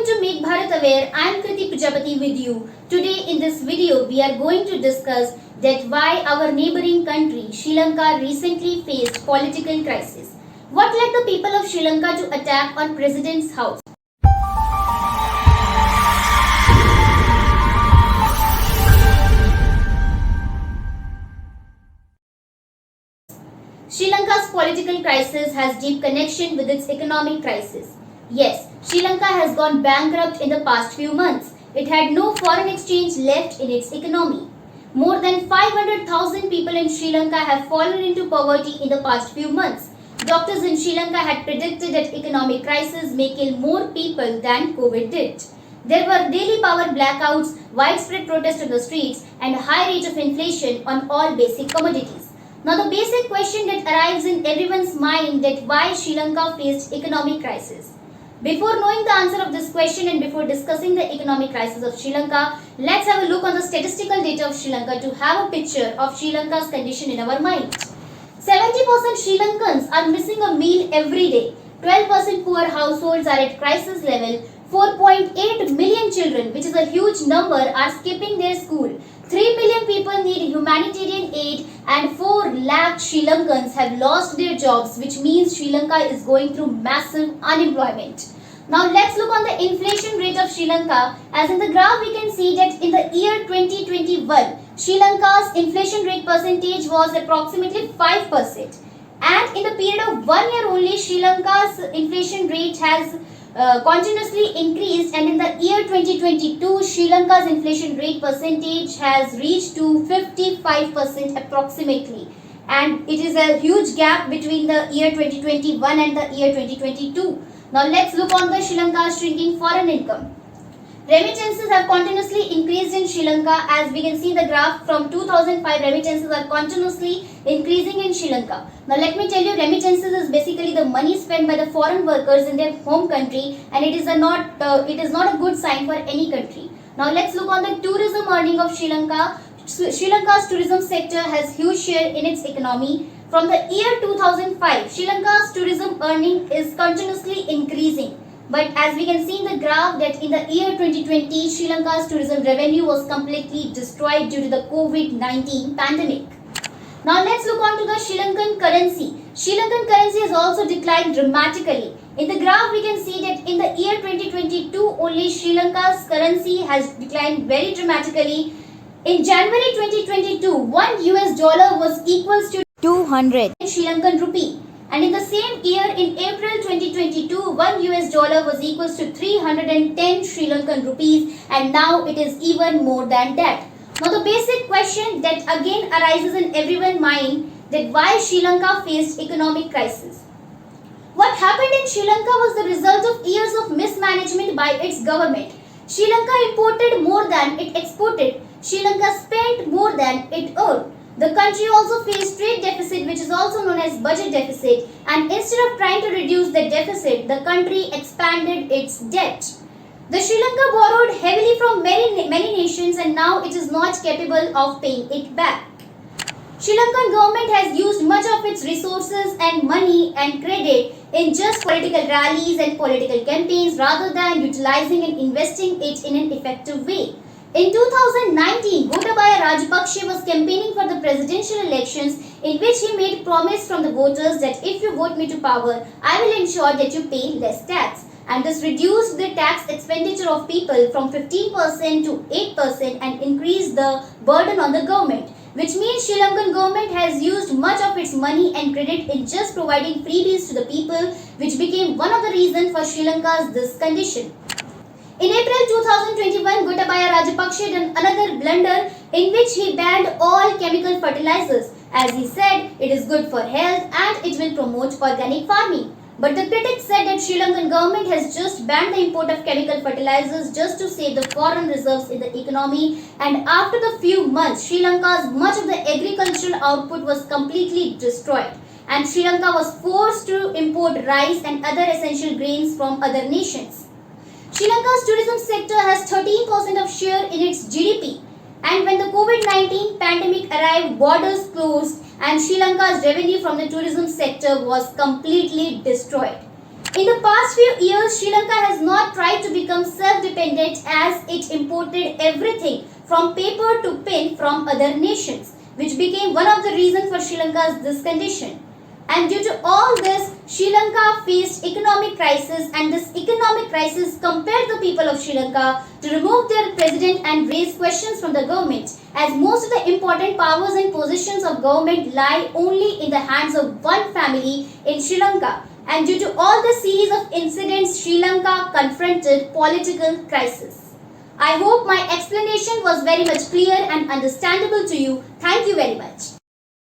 to Make Bharat Aware. I am Kriti Prajapati with you. Today in this video we are going to discuss that why our neighbouring country Sri Lanka recently faced political crisis. What led the people of Sri Lanka to attack on President's house? Sri Lanka's political crisis has deep connection with its economic crisis. Yes, Sri Lanka has gone bankrupt in the past few months. It had no foreign exchange left in its economy. More than 500,000 people in Sri Lanka have fallen into poverty in the past few months. Doctors in Sri Lanka had predicted that economic crisis may kill more people than COVID did. There were daily power blackouts, widespread protests on the streets, and a high rate of inflation on all basic commodities. Now the basic question that arrives in everyone's mind that why Sri Lanka faced economic crisis. Before knowing the answer of this question and before discussing the economic crisis of Sri Lanka, let's have a look on the statistical data of Sri Lanka to have a picture of Sri Lanka's condition in our mind. 70% Sri Lankans are missing a meal every day. 12% poor households are at crisis level. 4.8 million children, which is a huge number, are skipping their school. 3 million people need humanitarian aid and 4 lakh Sri Lankans have lost their jobs, which means Sri Lanka is going through massive unemployment. Now let's look on the inflation rate of Sri Lanka. As in the graph we can see that in the year 2021, Sri Lanka's inflation rate percentage was approximately 5%. And in the period of 1 year only, Sri Lanka's inflation rate has continuously increased, and in the year 2022 Sri Lanka's inflation rate percentage has reached to 55% approximately, and it is a huge gap between the year 2021 and the year 2022. Now let's look on the Sri Lanka's shrinking foreign income. Remittances have continuously increased in Sri Lanka. As we can see the graph, from 2005 remittances are continuously increasing in Sri Lanka. Now let me tell you, remittances is basically the money spent by the foreign workers in their home country, and it is not a good sign for any country. Now let's look on the tourism earning of Sri Lanka. Sri Lanka's tourism sector has huge share in its economy. From the year 2005, Sri Lanka's tourism earning is continuously increasing. But as we can see in the graph that in the year 2020, Sri Lanka's tourism revenue was completely destroyed due to the COVID-19 pandemic. Now let's look on to the Sri Lankan currency. Sri Lankan currency has also declined dramatically. In the graph we can see that in the year 2022 only Sri Lanka's currency has declined very dramatically. In January 2022, $1 was equals to 200 Sri Lankan rupee. And in the same year, in April 2022, $1 was equals to 310 Sri Lankan rupees, and now it is even more than that. Now the basic question that again arises in everyone's mind that why Sri Lanka faced economic crisis. What happened in Sri Lanka was the result of years of mismanagement by its government. Sri Lanka imported more than it exported. Sri Lanka spent more than it earned. The country also faced trade deficit, which is also known as budget deficit, and instead of trying to reduce the deficit, the country expanded its debt. The Sri Lanka borrowed heavily from many nations, and now it is not capable of paying it back. Sri Lankan government has used much of its resources and money and credit in just political rallies and political campaigns rather than utilizing and investing it in an effective way. In 2019, Gotabaya Rajapaksa was campaigning for the presidential elections, in which he made promise from the voters that if you vote me to power, I will ensure that you pay less tax. And this reduced the tax expenditure of people from 15% to 8% and increased the burden on the government, which means Sri Lankan government has used much of its money and credit in just providing freebies to the people, which became one of the reasons for Sri Lanka's this condition. In April 2021, Gotabaya Rajapaksa did another blunder in which he banned all chemical fertilizers. As he said, it is good for health and it will promote organic farming. But the critics said that Sri Lankan government has just banned the import of chemical fertilizers just to save the foreign reserves in the economy, and after the few months, Sri Lanka's much of the agricultural output was completely destroyed, and Sri Lanka was forced to import rice and other essential grains from other nations. Sri Lanka's tourism sector has 13% of share in its GDP, and when the COVID-19 pandemic arrived, borders closed and Sri Lanka's revenue from the tourism sector was completely destroyed. In the past few years, Sri Lanka has not tried to become self-dependent as it imported everything from paper to pen from other nations, which became one of the reasons for Sri Lanka's this condition. And due to all this, Sri Lanka faced economic crisis, and this economic crisis compelled the people of Sri Lanka to remove their president and raise questions from the government, as most of the important powers and positions of government lie only in the hands of one family in Sri Lanka. And due to all the series of incidents, Sri Lanka confronted political crisis. I hope my explanation was very much clear and understandable to you. Thank you very much.